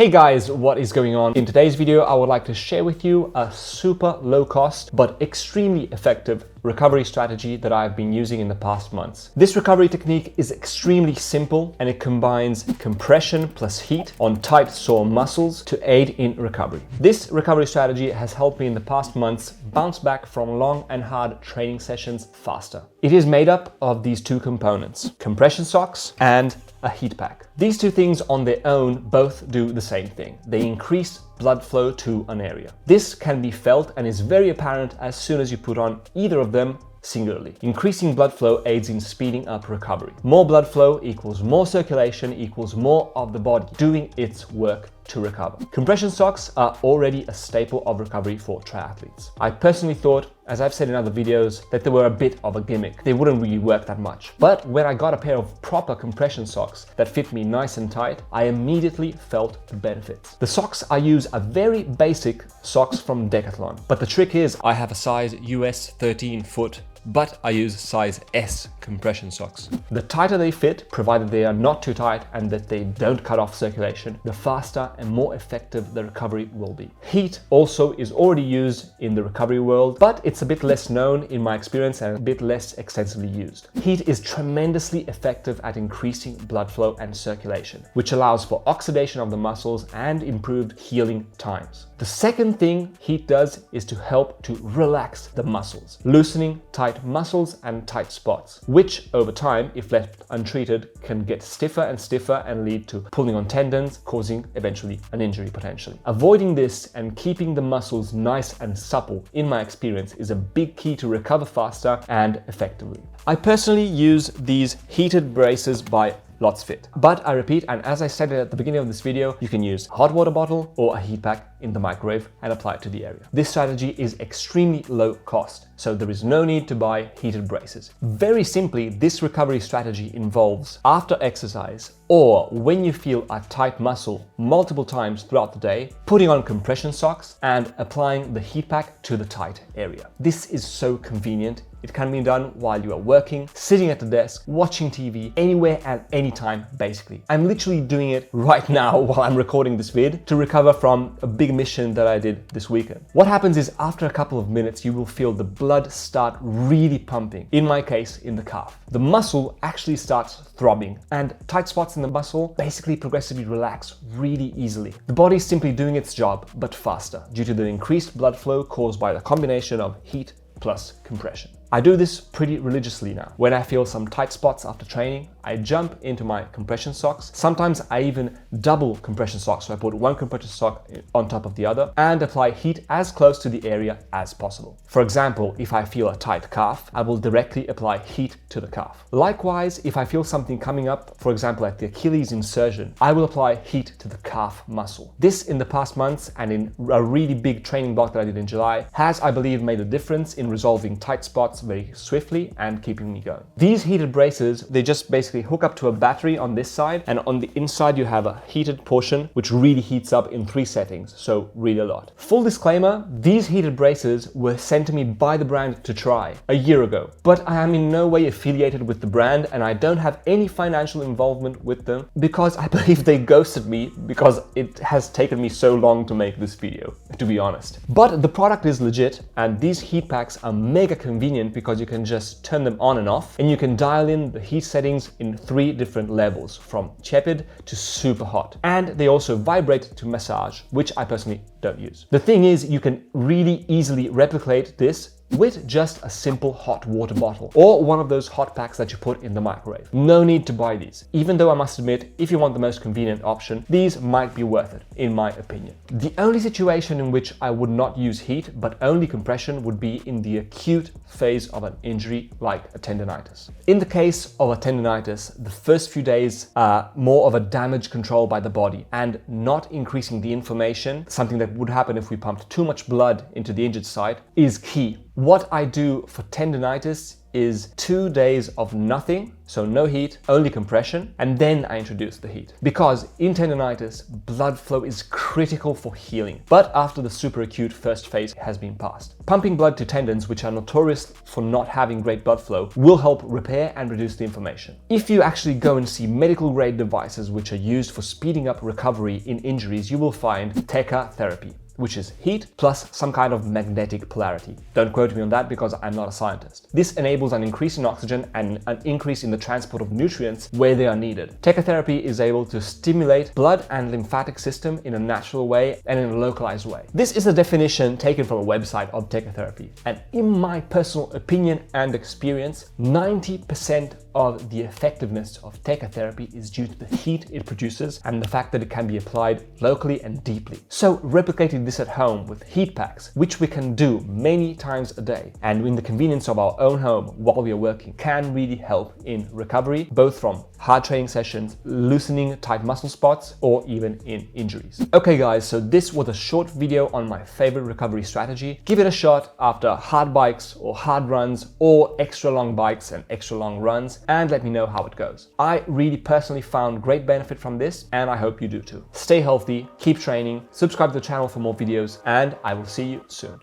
Hey guys, what is going on? In today's video, I would like to share with you a super low cost but extremely effective recovery strategy that I've been using in the past months. This recovery technique is extremely simple and it combines compression plus heat on tight sore muscles to aid in recovery. This recovery strategy has helped me in the past months bounce back from long and hard training sessions faster. It is made up of these two components, compression socks and a heat pack. These two things on their own both do the same thing. They increase blood flow to an area. This can be felt and is very apparent as soon as you put on either of them singularly. Increasing blood flow aids in speeding up recovery. More blood flow equals more circulation equals more of the body doing its work to recover. Compression socks are already a staple of recovery for triathletes. I personally thought, as I've said in other videos, that they were a bit of a gimmick. They wouldn't really work that much. But when I got a pair of proper compression socks that fit me nice and tight, I immediately felt the benefits. The socks I use are very basic socks from Decathlon. But the trick is I have a size US 13 foot, but I use size S compression socks. The tighter they fit, provided they are not too tight and that they don't cut off circulation, the faster and more effective the recovery will be. Heat also is already used in the recovery world, but it's a bit less known in my experience and a bit less extensively used. Heat is tremendously effective at increasing blood flow and circulation, which allows for oxidation of the muscles and improved healing times. The second thing heat does is to help to relax the muscles, loosening tight muscles and tight spots, which over time, if left untreated, can get stiffer and stiffer and lead to pulling on tendons, causing eventually an injury potentially. Avoiding this and keeping the muscles nice and supple, in my experience, is a big key to recover faster and effectively. I personally use these heated braces by Lots Fit. But I repeat, and as I said at the beginning of this video, you can use a hot water bottle or a heat pack in the microwave and apply it to the area. This strategy is extremely low cost, so there is no need to buy heated braces. Very simply, this recovery strategy involves, after exercise or when you feel a tight muscle multiple times throughout the day, putting on compression socks and applying the heat pack to the tight area. This is so convenient. It can be done while you are working, sitting at the desk, watching TV, anywhere and anytime, basically. I'm literally doing it right now while I'm recording this vid to recover from a big mission that I did this weekend. What happens is after a couple of minutes, you will feel the blood start really pumping, in my case, in the calf. The muscle actually starts throbbing and tight spots in the muscle basically progressively relax really easily. The body is simply doing its job, but faster, due to the increased blood flow caused by the combination of heat plus compression. I do this pretty religiously now. When I feel some tight spots after training, I jump into my compression socks. Sometimes I even double compression socks, so I put one compression sock on top of the other and apply heat as close to the area as possible. For example, if I feel a tight calf, I will directly apply heat to the calf. Likewise, if I feel something coming up, for example at the Achilles insertion, I will apply heat to the calf muscle. This in the past months and in a really big training block that I did in July has, I believe, made a difference in resolving tight spots very swiftly and keeping me going. These heated braces, they just basically hook up to a battery on this side, and on the inside you have a heated portion which really heats up in 3 settings, so really a lot. Full disclaimer, these heated braces were sent to me by the brand to try a year ago, but I am in no way affiliated with the brand and I don't have any financial involvement with them because I believe they ghosted me because it has taken me so long to make this video, to be honest. But the product is legit and these heat packs are mega convenient because you can just turn them on and off and you can dial in the heat settings in 3 different levels, from tepid to super hot. And they also vibrate to massage, which I personally don't use. The thing is, you can really easily replicate this with just a simple hot water bottle or one of those hot packs that you put in the microwave. No need to buy these, even though I must admit, if you want the most convenient option, these might be worth it, in my opinion. The only situation in which I would not use heat, but only compression, would be in the acute phase of an injury like a tendonitis. In the case of a tendonitis, the first few days are more of a damage control by the body and not increasing the inflammation, something that would happen if we pumped too much blood into the injured site, is key. What I do for tendonitis is 2 days of nothing, so no heat, only compression, and then I introduce the heat. Because in tendonitis, blood flow is critical for healing, but after the super acute first phase has been passed. Pumping blood to tendons, which are notorious for not having great blood flow, will help repair and reduce the inflammation. If you actually go and see medical grade devices which are used for speeding up recovery in injuries, you will find TECAR Therapy, which is heat plus some kind of magnetic polarity. Don't quote me on that because I'm not a scientist. This enables an increase in oxygen and an increase in the transport of nutrients where they are needed. TECAR Therapy is able to stimulate blood and lymphatic system in a natural way and in a localized way. This is a definition taken from a website of TECAR Therapy, and in my personal opinion and experience, 90% of the effectiveness of TECAR Therapy is due to the heat it produces and the fact that it can be applied locally and deeply. So replicating this at home with heat packs, which we can do many times a day and in the convenience of our own home while we are working, can really help in recovery, both from hard training sessions, loosening tight muscle spots, or even in injuries. Okay guys, so this was a short video on my favorite recovery strategy. Give it a shot after hard bikes or hard runs or extra long bikes and extra long runs, and let me know how it goes. I really personally found great benefit from this, and I hope you do too. Stay healthy, keep training, subscribe to the channel for more videos, and I will see you soon.